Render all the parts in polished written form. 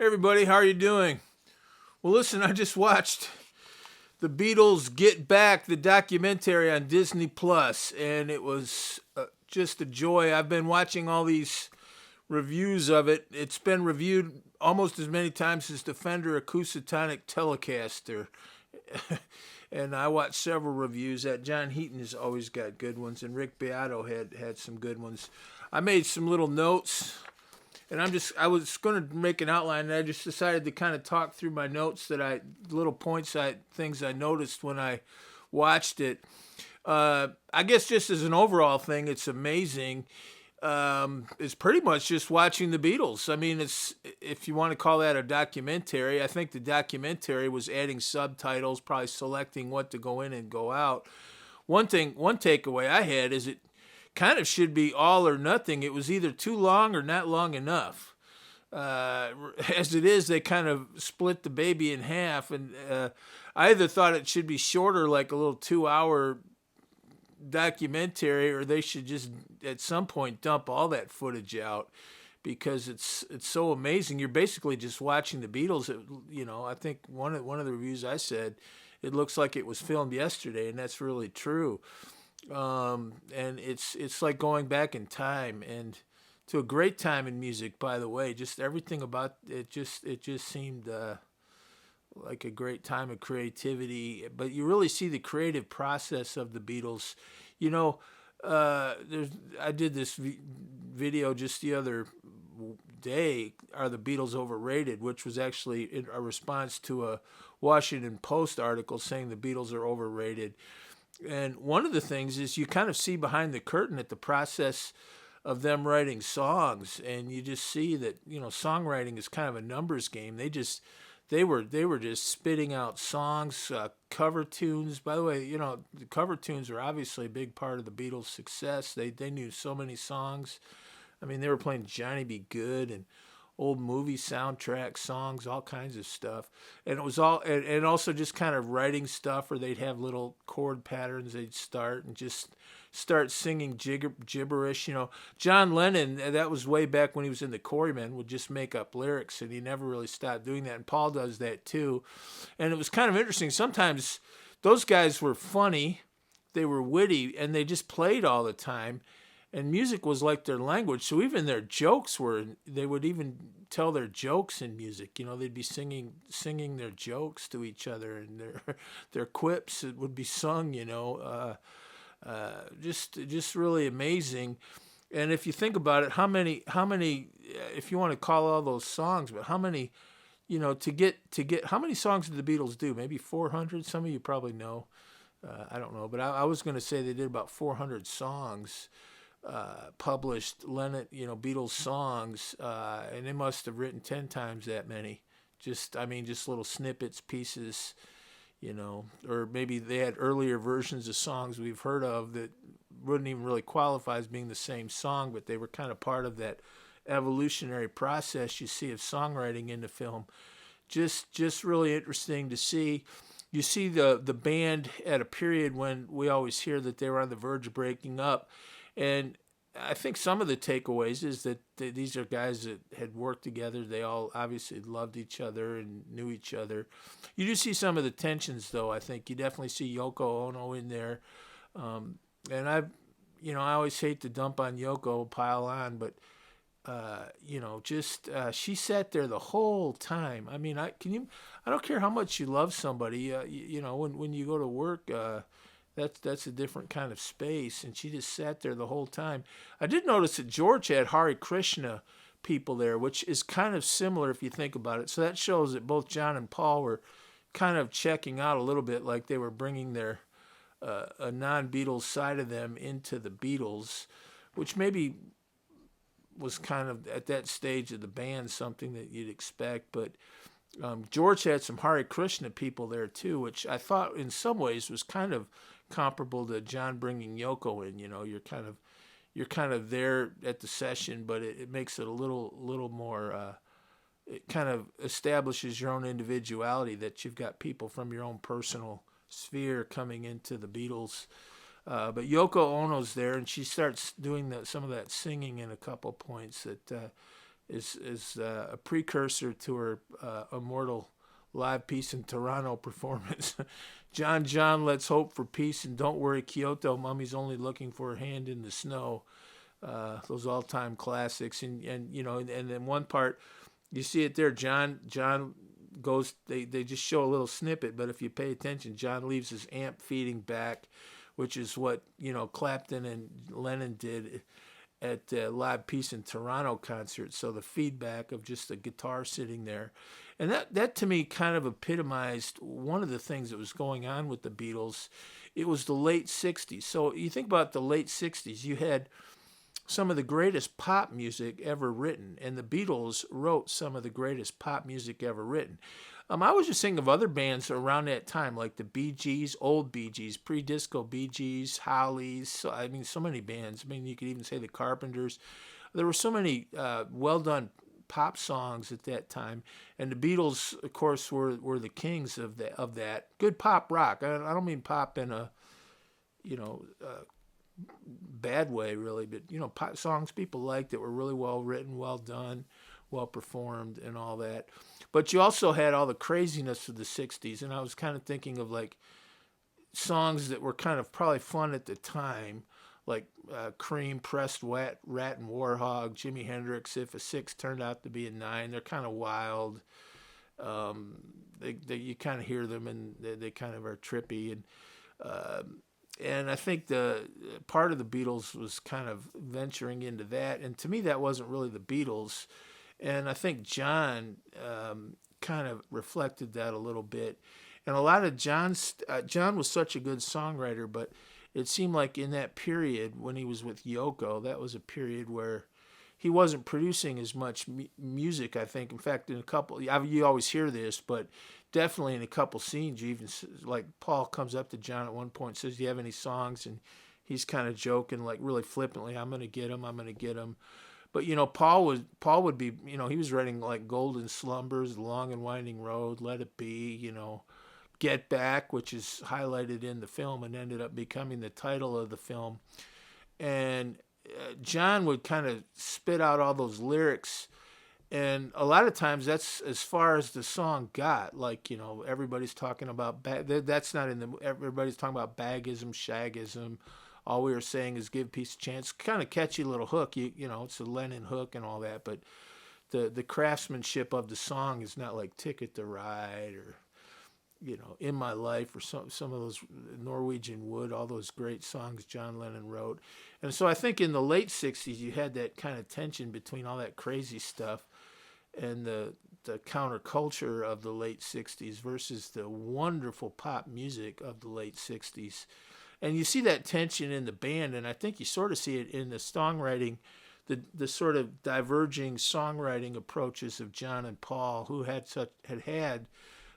Hey everybody, how are you doing? Well, listen, I just watched the Beatles Get Back, the documentary on Disney Plus, and it was just a joy. I've been watching all these reviews of it. It's been reviewed almost as many times as the Fender Acousatonic Telecaster. And I watched several reviews. That John Heaton has always got good ones, and Rick Beato had some good ones. I made some little notes, and I was going to make an outline, and I just decided to kind of talk through my notes little points, things I noticed when I watched it. I guess just as an overall thing, it's amazing. It's pretty much just watching the Beatles. I mean, it's, if you want to call that a documentary, I think the documentary was adding subtitles, probably selecting what to go in and go out. One takeaway I had is it kind of should be all or nothing. It was either too long or not long enough. As it is, they kind of split the baby in half, and I either thought it should be shorter, like a little 2 hour documentary, or they should just at some point dump all that footage out because it's so amazing. You're basically just watching the Beatles. I think one of the reviews I said it looks like it was filmed yesterday, and that's really true. And it's like going back in time, and to a great time in music, by the way. Just everything about it just seemed like a great time of creativity. But you really see the creative process of the Beatles. You know, I did this video just the other day. Are the Beatles overrated? Which was actually a response to a Washington Post article saying the Beatles are overrated. And one of the things is you kind of see behind the curtain at the process of them writing songs, and you just see that songwriting is kind of a numbers game. They were just spitting out songs, cover tunes. By the way, the cover tunes were obviously a big part of the Beatles' success. They knew so many songs. I mean, they were playing Johnny Be Good and old movie soundtrack songs, all kinds of stuff. And it was all, and also just kind of writing stuff, or they'd have little chord patterns they'd start and just start singing gibberish. John Lennon, that was way back when he was in the Quarrymen, would just make up lyrics, and he never really stopped doing that. And Paul does that too. And it was kind of interesting. Sometimes those guys were funny, they were witty, and they just played all the time. And music was like their language, so even their jokes they would even tell their jokes in music. They'd be singing their jokes to each other, and their quips would be sung. Just really amazing. And if you think about it, how many, if you want to call all those songs, but how many, to get, how many songs did the Beatles do? Maybe 400. Some of you probably know. I don't know, but I was going to say they did about 400 songs. Published Beatles songs, and they must have written 10 times that many. Just little snippets, pieces, or maybe they had earlier versions of songs we've heard of that wouldn't even really qualify as being the same song, but they were kind of part of that evolutionary process you see of songwriting in the film. Just really interesting to see. You see the band at a period when we always hear that they were on the verge of breaking up. And I think some of the takeaways is that these are guys that had worked together. They all obviously loved each other and knew each other. You do see some of the tensions, though. I think you definitely see Yoko Ono in there. And I always hate to dump on Yoko, pile on, but she sat there the whole time. I mean, I don't care how much you love somebody. When you go to work. That's a different kind of space, and she just sat there the whole time. I did notice that George had Hare Krishna people there, which is kind of similar if you think about it. So that shows that both John and Paul were kind of checking out a little bit, like they were bringing their a non-Beatles side of them into the Beatles, which maybe was kind of at that stage of the band something that you'd expect. But George had some Hare Krishna people there too, which I thought in some ways was kind of comparable to John bringing Yoko in. You're kind of there at the session, but it makes it a little more. It kind of establishes your own individuality, that you've got people from your own personal sphere coming into the Beatles. But Yoko Ono's there, and she starts doing some of that singing in a couple points that is a precursor to her immortal live Peace in Toronto performance. John, let's hope for peace, and don't worry, Kyoto, Mummy's only looking for her hand in the snow. Those all-time classics, and and then one part, you see it there. John goes. They just show a little snippet, but if you pay attention, John leaves his amp feeding back, which is what Clapton and Lennon did at Live Peace in Toronto concert. So the feedback of just the guitar sitting there, and that to me kind of epitomized one of the things that was going on with the Beatles. It was the late '60s. So you think about the late '60s, you had some of the greatest pop music ever written, and the Beatles wrote some of the greatest pop music ever written. I was just thinking of other bands around that time, like the Bee Gees, old Bee Gees, pre-disco Bee Gees, Hollies. So many bands. You could even say the Carpenters. There were so many well-done pop songs at that time, and the Beatles, of course, were the kings of that. Good pop rock. I don't mean pop in a bad way, really, but pop songs people liked that were really well written, well done, well performed, and all that. But you also had all the craziness of the '60s, and I was kind of thinking of like songs that were kind of probably fun at the time, like Cream, Pressed Wet, Rat and Warhog, Jimi Hendrix, If a Six Turned Out to Be a Nine. They're kind of wild. You kind of hear them, and they kind of are trippy, and I think the part of the Beatles was kind of venturing into that. And to me, that wasn't really the Beatles. And I think John kind of reflected that a little bit. And a lot of John was such a good songwriter, but it seemed like in that period when he was with Yoko, that was a period where he wasn't producing as much music, I think. In fact, in a couple, you always hear this, but definitely in a couple scenes, you even, like, Paul comes up to John at one point and says, do you have any songs? And he's kind of joking, like really flippantly, I'm going to get them. But, Paul would be, he was writing like Golden Slumbers, The Long and Winding Road, Let It Be, Get Back, which is highlighted in the film and ended up becoming the title of the film. And John would kind of spit out all those lyrics, and a lot of times that's as far as the song got. Like, everybody's talking about that's not in the. Everybody's talking about bagism, shagism. All we were saying is give peace a chance. Kind of catchy little hook. It's a Lennon hook and all that, but the craftsmanship of the song is not like Ticket to Ride or In My Life or some of those Norwegian Wood, all those great songs John Lennon wrote. And so I think in the late '60s you had that kind of tension between all that crazy stuff and the counterculture of the late '60s versus the wonderful pop music of the late '60s. And you see that tension in the band, and I think you sort of see it in the songwriting, the sort of diverging songwriting approaches of John and Paul, who had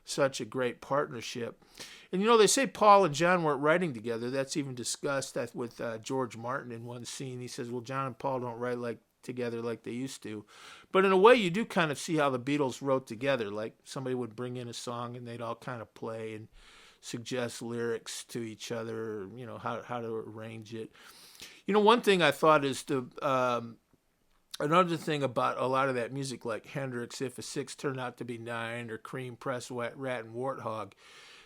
such a great partnership. And they say Paul and John weren't writing together. That's even discussed with George Martin in one scene. He says, well, John and Paul don't write together like they used to. But in a way, you do kind of see how the Beatles wrote together. Like somebody would bring in a song and they'd all kind of play and suggest lyrics to each other, how to arrange it. One thing I thought is another thing about a lot of that music, like Hendrix, If a Six Turned Out to Be Nine, or Cream, Press, Wet, Rat, and Warthog,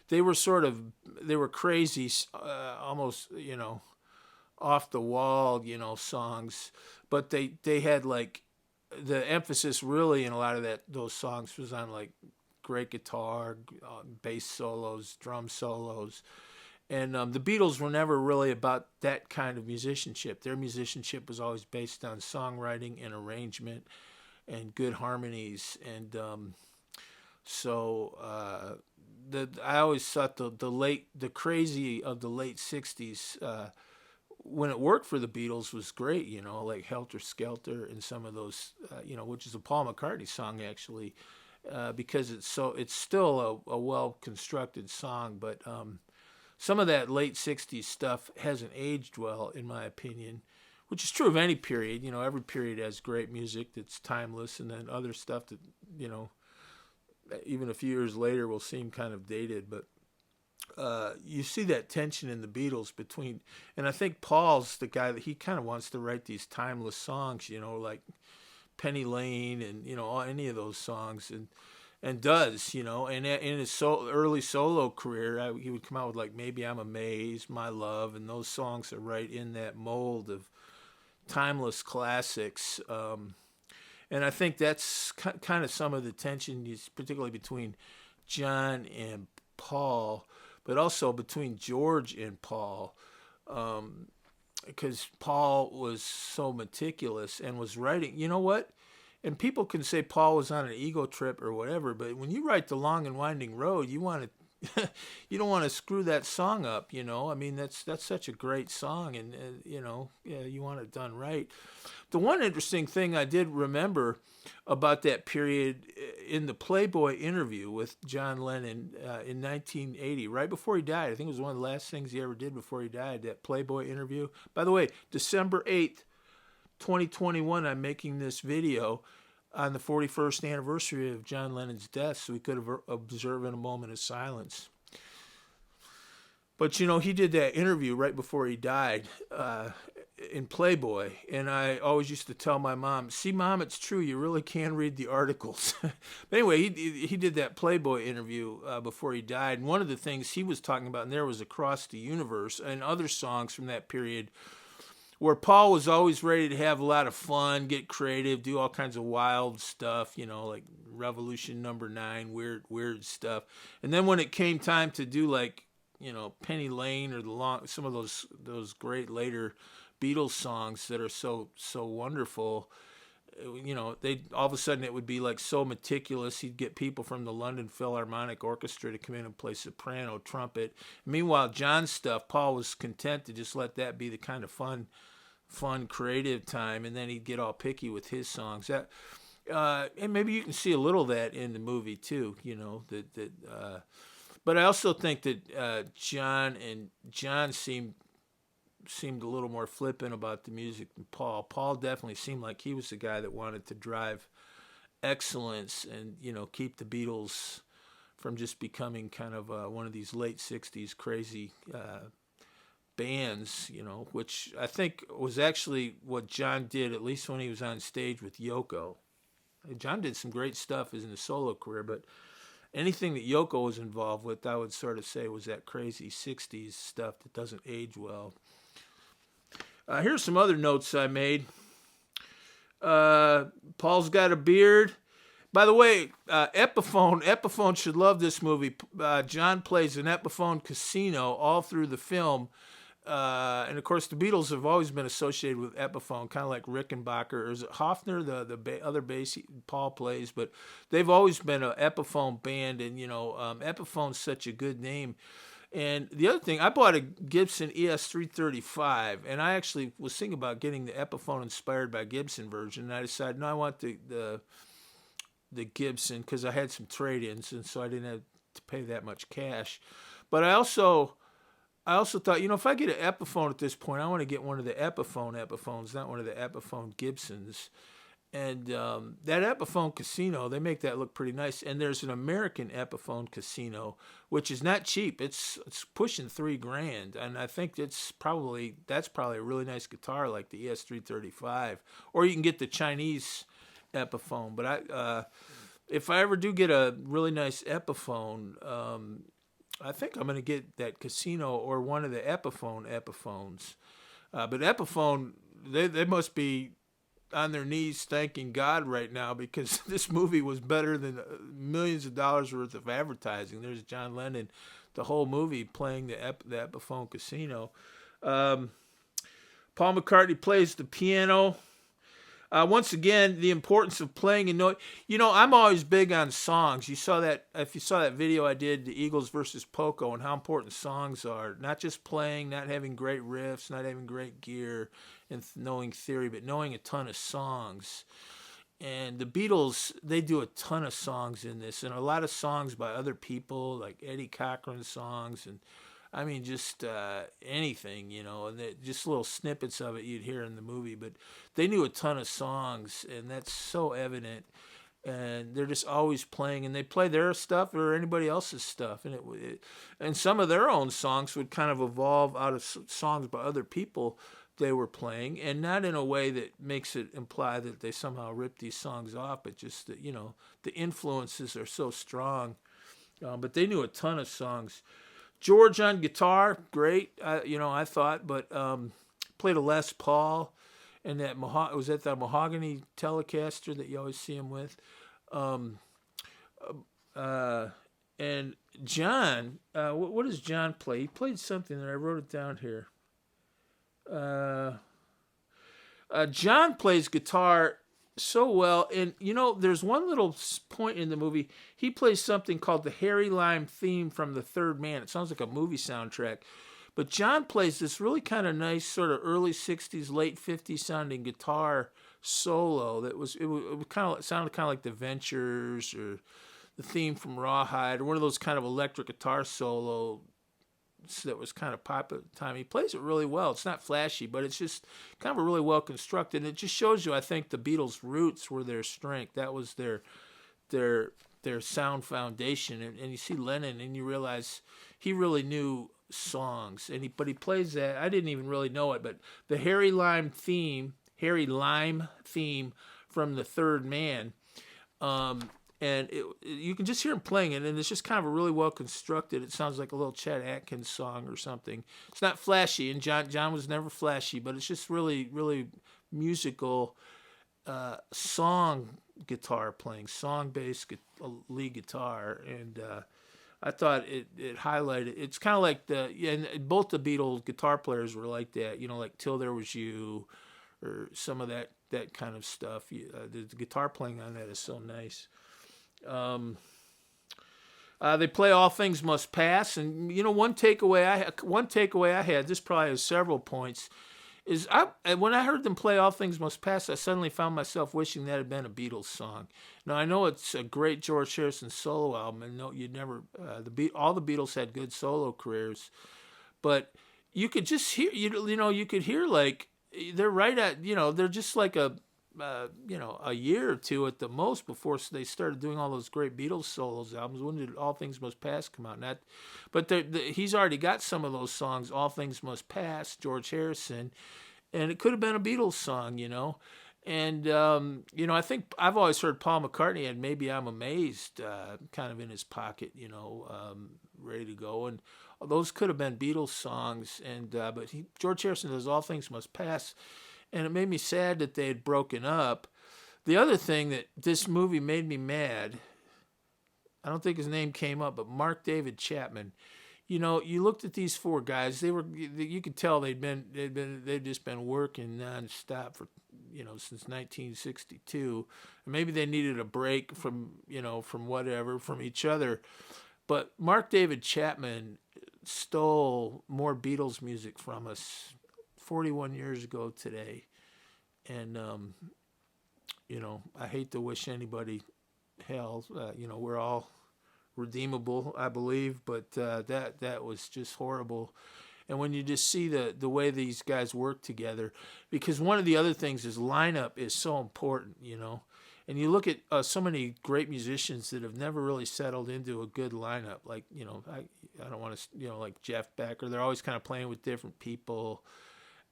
they were crazy, almost, off the wall, songs, but they had like the emphasis really in a lot of those songs was on like great guitar, bass solos, drum solos. And the Beatles were never really about that kind of musicianship. Their musicianship was always based on songwriting and arrangement and good harmonies. And I always thought the crazy of the late '60s, when it worked for the Beatles, was great. Like Helter Skelter and some of those, which is a Paul McCartney song actually, because it's still a well constructed song, but. Some of that late '60s stuff hasn't aged well, in my opinion, which is true of any period. Every period has great music that's timeless, and then other stuff that, even a few years later will seem kind of dated. But you see that tension in the Beatles between, and I think Paul's the guy that he kind of wants to write these timeless songs, like Penny Lane and any of those songs, and does, and in his early solo career, he would come out with like Maybe I'm Amazed, My Love, and those songs are right in that mold of timeless classics. And I think that's kind of some of the tension, particularly between John and Paul, but also between George and Paul, because Paul was so meticulous and was writing. You know what? And people can say Paul was on an ego trip or whatever, but when you write The Long and Winding Road, you want to you don't want to screw that song up, I mean, that's such a great song, and you want it done right. The one interesting thing I did remember about that period in the Playboy interview with John Lennon in 1980, right before he died. I think it was one of the last things he ever did before he died, that Playboy interview. By the way, December 8th, 2021, I'm making this video on the 41st anniversary of John Lennon's death, so we could observe in a moment of silence. But, he did that interview right before he died in Playboy, and I always used to tell my mom, see, Mom, it's true, you really can read the articles. But anyway, he did that Playboy interview before he died, and one of the things he was talking about in there was Across the Universe and other songs from that period, where Paul was always ready to have a lot of fun, get creative, do all kinds of wild stuff, like Revolution Number 9, weird stuff. And then when it came time to do like, Penny Lane or some of those great later Beatles songs that are so wonderful, they all of a sudden it would be like so meticulous. He'd get people from the London Philharmonic Orchestra to come in and play soprano, trumpet. Meanwhile, John's stuff, Paul was content to just let that be the kind of fun creative time, and then he'd get all picky with his songs. That and maybe you can see a little of that in the movie too. But I also think that John seemed a little more flippant about the music than Paul. Paul definitely seemed like he was the guy that wanted to drive excellence and, keep the Beatles from just becoming kind of one of these late 60s crazy bands, which I think was actually what John did, at least when he was on stage with Yoko. John did some great stuff as in a solo career, but anything that Yoko was involved with, I would sort of say was that crazy 60s stuff that doesn't age well. Here's some other notes I made. Paul's got a beard. By the way, Epiphone should love this movie. John plays an Epiphone casino all through the film. And of course, the Beatles have always been associated with Epiphone, kind of like Rickenbacker. Or is it Hofner, the other bass Paul plays? But they've always been an Epiphone band, and Epiphone's such a good name. And the other thing, I bought a Gibson ES335, and I actually was thinking about getting the Epiphone inspired by Gibson version, and I decided, no, I want the Gibson because I had some trade-ins, and so I didn't have to pay that much cash. But I also thought, if I get an Epiphone at this point, I want to get one of the Epiphones, not one of the Epiphone Gibsons. And that Epiphone casino, they make that look pretty nice. And there's an American Epiphone casino, which is not cheap. It's pushing $3,000, and I think that's probably a really nice guitar, like the ES335. Or you can get the Chinese Epiphone. But if I ever do get a really nice Epiphone, I think I'm going to get that casino or one of the Epiphones. But Epiphone, they must be on their knees thanking God right now, because this movie was better than millions of dollars worth of advertising. There's John Lennon, the whole movie, playing the Epiphone casino. Paul McCartney plays the piano. Once again, the importance of playing and knowing. I'm always big on songs. If you saw that video I did, the Eagles versus Poco, and how important songs are. Not just playing, not having great riffs, not having great gear, and knowing theory, but knowing a ton of songs. And the Beatles, they do a ton of songs in this, and a lot of songs by other people, like Eddie Cochran songs, and I mean, just anything, and just little snippets of it you'd hear in the movie. But they knew a ton of songs, and that's so evident. And they're just always playing, and they play their stuff or anybody else's stuff. And some of their own songs would kind of evolve out of songs by other people they were playing, and not in a way that makes it imply that they somehow ripped these songs off, but just that, the influences are so strong. But they knew a ton of songs. George on guitar, great, I thought, but played a Les Paul, and was that the mahogany Telecaster that you always see him with. Um, and John, what does John play? He played something that I wrote it down here. John plays guitar so well, and there's one little point in the movie. He plays something called the Harry Lime theme from The Third Man. It sounds like a movie soundtrack, but John plays this really kind of nice sort of early '60s, late '50s sounding guitar solo that it kind of sounded kind of like the Ventures or the theme from Rawhide, or one of those kind of electric guitar solo that was kind of popular at the time. He plays it really well. It's not flashy, but it's just kind of a really well constructed. And it just shows you, I think, the Beatles' roots were their strength. That was their sound foundation. And you see Lennon, and you realize he really knew songs. But he plays that. I didn't even really know it, but the Harry Lime theme from The Third Man. And you can just hear him playing it, and it's just kind of a really well constructed. It sounds like a little Chet Atkins song or something. It's not flashy, and John was never flashy, but it's just really, really musical song guitar playing, song-based lead guitar, and I thought it highlighted. It's kind of like and both the Beatles guitar players were like that, like Till There Was You, or some of that kind of stuff. The guitar playing on that is so nice. They play All Things Must Pass, and one takeaway I had, this probably has several points, is when I heard them play All Things Must Pass, I suddenly found myself wishing that had been a Beatles song. Now I know it's a great George Harrison solo album, and no, you'd never all the Beatles had good solo careers, but you could just hear you could hear like they're right at they're just like a year or two at the most before they started doing all those great Beatles solos albums. When did All Things Must Pass come out? But he's already got some of those songs, All Things Must Pass, George Harrison, and it could have been a Beatles song, And, I think I've always heard Paul McCartney had Maybe I'm Amazed kind of in his pocket, ready to go. And those could have been Beatles songs. But George Harrison does All Things Must Pass. And it made me sad that they had broken up. The other thing that this movie made me mad, I don't think his name came up, but Mark David Chapman. You looked at these four guys. You could tell they'd just been working nonstop for since 1962. And maybe they needed a break from each other. But Mark David Chapman stole more Beatles music from us 41 years ago today, and I hate to wish anybody hell. We're all redeemable, I believe, but that was just horrible. And when you just see the way these guys work together, because one of the other things is lineup is so important, And you look at so many great musicians that have never really settled into a good lineup. Like I don't want to like Jeff Beck, or they're always kind of playing with different people.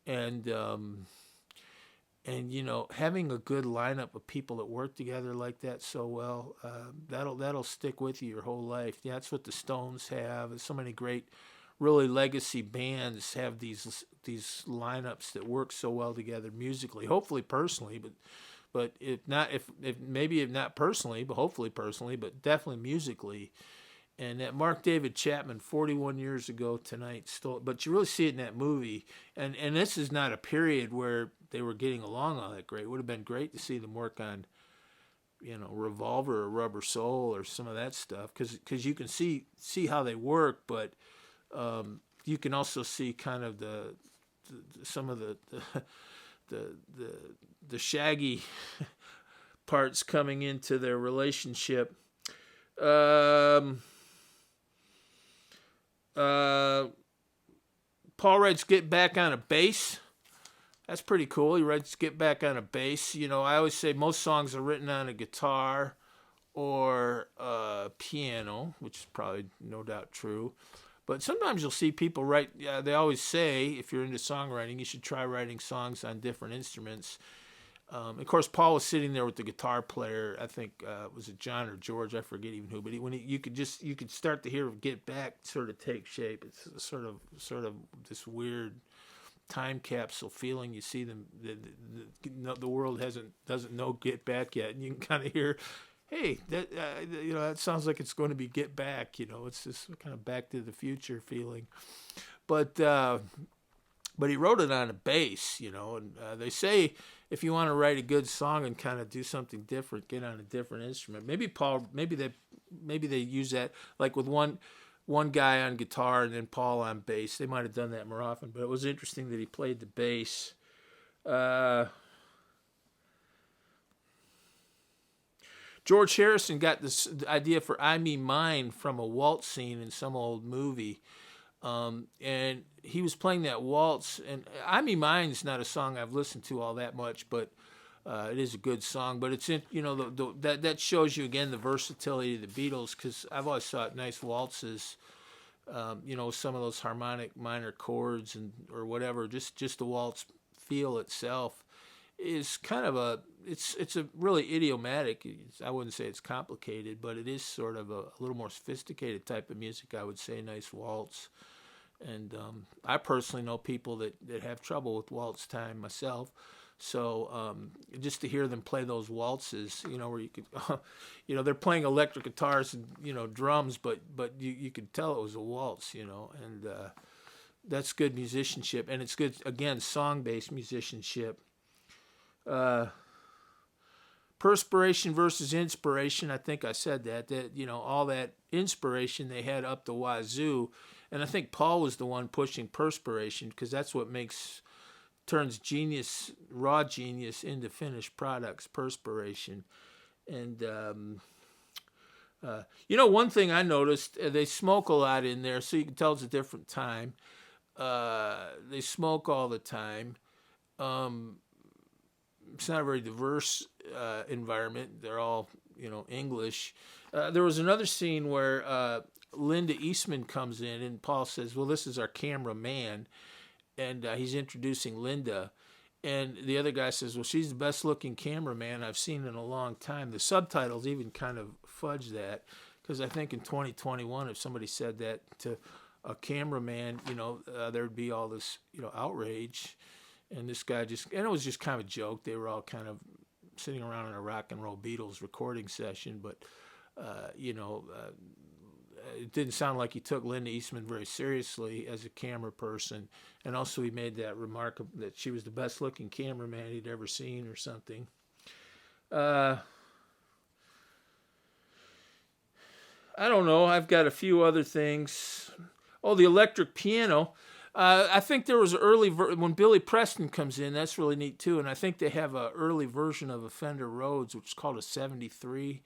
And having a good lineup of people that work together like that so well, that'll stick with you your whole life. Yeah, that's what the Stones have. And so many great, really legacy bands have these lineups that work so well together musically. Hopefully personally, but if not personally, but hopefully personally, but definitely musically. And that Mark David Chapman, 41 years ago tonight, stole it. But you really see it in that movie. And this is not a period where they were getting along all that great. It would have been great to see them work on, Revolver or Rubber Soul or some of that stuff. Because you can see how they work, but you can also see kind of some of the shaggy parts coming into their relationship. Paul writes Get Back on a Bass. That's pretty cool. He writes Get Back on a Bass. I always say most songs are written on a guitar or a piano, which is probably no doubt true. But sometimes you'll see people write. Yeah, they always say if you're into songwriting, you should try writing songs on different instruments. Of course, Paul was sitting there with the guitar player. I think was it John or George? I forget even who. But you could start to hear Get Back sort of take shape. It's sort of this weird time capsule feeling. You see them. The world doesn't know Get Back yet, and you can kind of hear, hey, that sounds like it's going to be Get Back. It's this kind of Back to the Future feeling. But he wrote it on a bass, and they say if you want to write a good song and kind of do something different, get on a different instrument. Maybe they use that like with one guy on guitar and then Paul on bass. They might have done that more often, but it was interesting that he played the bass. George Harrison got this idea for I Me Mine from a waltz scene in some old movie. And he was playing that waltz, and I Me Mine's not a song I've listened to all that much, but it is a good song. But it's that shows you again the versatility of the Beatles, because I've always thought nice waltzes, some of those harmonic minor chords or whatever, just the waltz feel itself is kind of it's a really idiomatic. I wouldn't say it's complicated, but it is sort of a little more sophisticated type of music, I would say, nice waltz. And I personally know people that have trouble with waltz time myself. So just to hear them play those waltzes, where you could, they're playing electric guitars and, drums, but you could tell it was a waltz, and that's good musicianship. And it's good, again, song-based musicianship. Perspiration versus inspiration. I think I said that all that inspiration they had up the wazoo. And I think Paul was the one pushing perspiration, because that's what turns raw genius into finished products, perspiration. And, one thing I noticed, they smoke a lot in there, so you can tell it's a different time. They smoke all the time. It's not a very diverse environment. They're all, English. There was another scene where Linda Eastman comes in, and Paul says, well, this is our cameraman, and he's introducing Linda. And the other guy says, well, she's the best-looking cameraman I've seen in a long time. The subtitles even kind of fudge that, because I think in 2021, if somebody said that to a cameraman, there'd be all this, outrage. And this guy and it was just kind of a joke. They were all kind of sitting around in a rock and roll Beatles recording session, but, it didn't sound like he took Linda Eastman very seriously as a camera person. And also he made that remark that she was the best looking cameraman he'd ever seen or something. I don't know. I've got a few other things. Oh, the electric piano. I think there was an early when Billy Preston comes in, that's really neat too. And I think they have an early version of a Fender Rhodes, which is called a 73.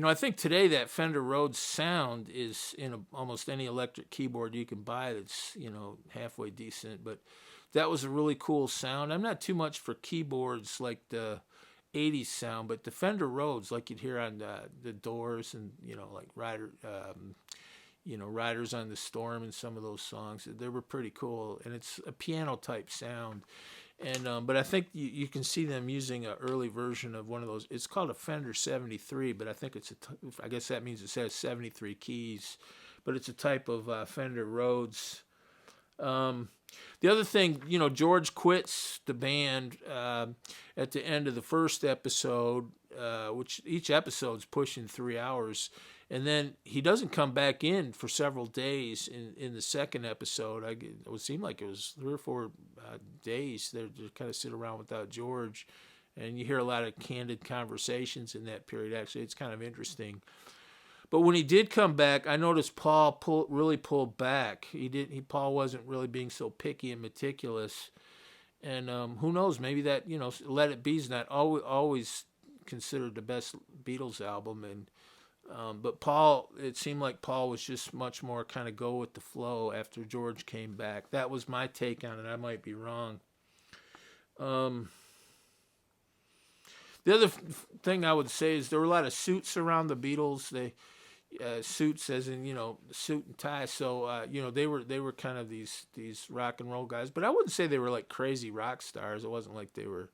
I think today that Fender Rhodes sound is in almost any electric keyboard you can buy that's, halfway decent. But that was a really cool sound. I'm not too much for keyboards like the 80s sound, but the Fender Rhodes, like you'd hear on the Doors and, like Riders on the Storm and some of those songs, they were pretty cool. And it's a piano type sound. And but I think you can see them using an early version of one of those. It's called a Fender 73, but I think I guess that means it has 73 keys. But it's a type of Fender Rhodes. The other thing, George quits the band at the end of the first episode, which each episode's pushing 3 hours. And then he doesn't come back in for several days in the second episode. It would seem like it was 3 or 4 days. They kind of sit around without George. And you hear a lot of candid conversations in that period. Actually, it's kind of interesting. But when he did come back, I noticed Paul really pulled back. Paul wasn't really being so picky and meticulous. And who knows, maybe that, Let It Be's not always considered the best Beatles album. And but it seemed like Paul was just much more kind of go with the flow after George came back. That was my take on it. I might be wrong. The other thing I would say is there were a lot of suits around the Beatles. suits, as in suit and tie. So they were kind of these rock and roll guys, but I wouldn't say they were like crazy rock stars. It wasn't like they were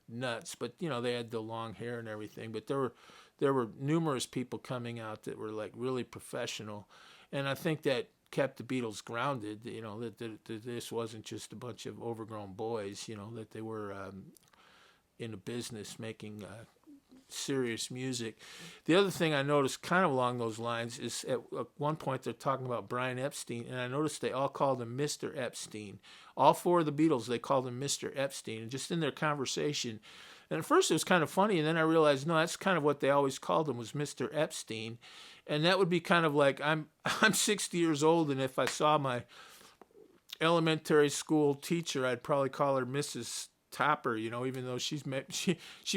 nuts, but they had the long hair and everything. But there were numerous people coming out that were like really professional, and I think that kept the Beatles grounded. That this wasn't just a bunch of overgrown boys. That they were in a business making serious music. The other thing I noticed kind of along those lines is at one point they're talking about Brian Epstein, and I noticed they all called him Mr. Epstein. All four of the Beatles, they called him Mr. Epstein, and just in their conversation. And at first it was kind of funny, and then I realized, no, that's kind of what they always called him, was Mr. Epstein. And that would be kind of like, I'm 60 years old, and if I saw my elementary school teacher, I'd probably call her Mrs. Topper, even though she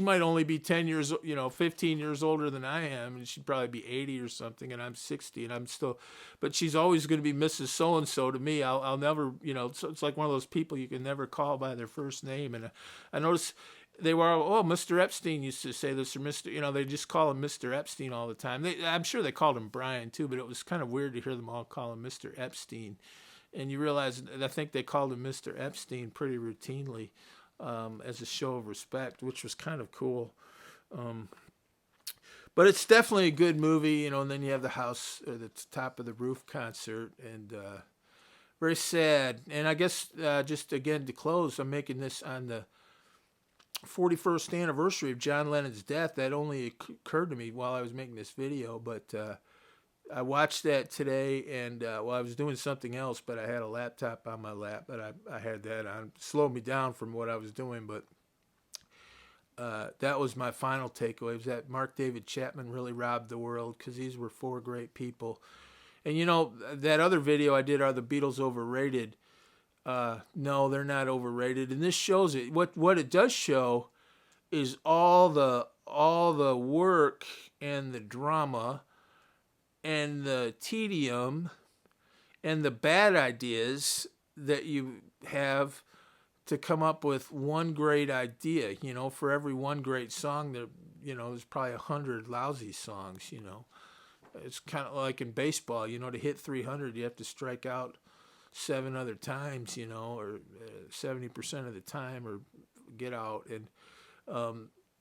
might only be 10 years, 15 years older than I am, and she'd probably be 80 or something, and I'm 60, and I'm still, but she's always going to be Mrs. So-and-so to me. I'll never, so it's like one of those people you can never call by their first name. And I noticed they were, Mr. Epstein used to say this, or Mr., they just call him Mr. Epstein all the time. I'm sure they called him Brian too, but it was kind of weird to hear them all call him Mr. Epstein. And you realize, I think they called him Mr. Epstein pretty routinely, as a show of respect, which was kind of cool. But it's definitely a good movie, and then you have the house or the top of the roof concert, and very sad. And I guess just again to close, I'm making this on the 41st anniversary of John Lennon's death. That only occurred to me while I was making this video, but I watched that today, and I was doing something else, but I had a laptop on my lap, but I had that on. It slowed me down from what I was doing, but that was my final takeaway, was that Mark David Chapman really robbed the world, because these were four great people. And that other video I did, Are the Beatles Overrated? No, they're not overrated, and this shows it. What it does show is all the work and the drama and the tedium and the bad ideas that you have to come up with one great idea. For every one great song, there's probably 100 lousy songs. It's kind of like in baseball. To hit 300, you have to strike out 7 other times. Or 70% of the time, or get out. And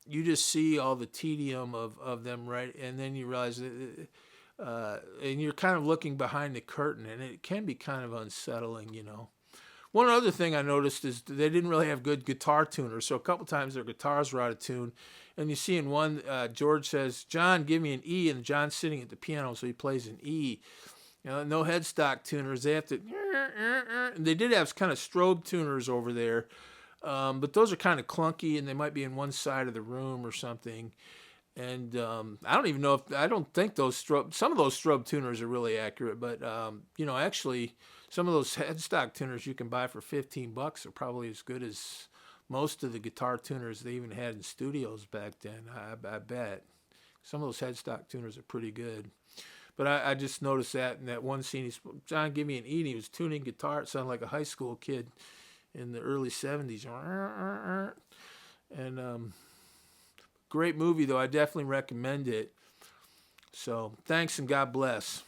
you just see all the tedium of them, right? And then you realize that. And you're kind of looking behind the curtain, and it can be kind of unsettling. One other thing I noticed is they didn't really have good guitar tuners, so a couple times their guitars were out of tune. And you see in one, George says, "John, give me an E," and John's sitting at the piano, so he plays an E. No headstock tuners. They have to. And they did have kind of strobe tuners over there, but those are kind of clunky, and they might be in one side of the room or something. And I don't even know I don't think some of those strobe tuners are really accurate, but actually some of those headstock tuners you can buy for $15 are probably as good as most of the guitar tuners they even had in studios back then. I bet some of those headstock tuners are pretty good. But I just noticed that in that one scene, John, give me an E, and he was tuning guitar. It sounded like a high school kid in the early 70s. And great movie, though. I definitely recommend it. So thanks, and God bless.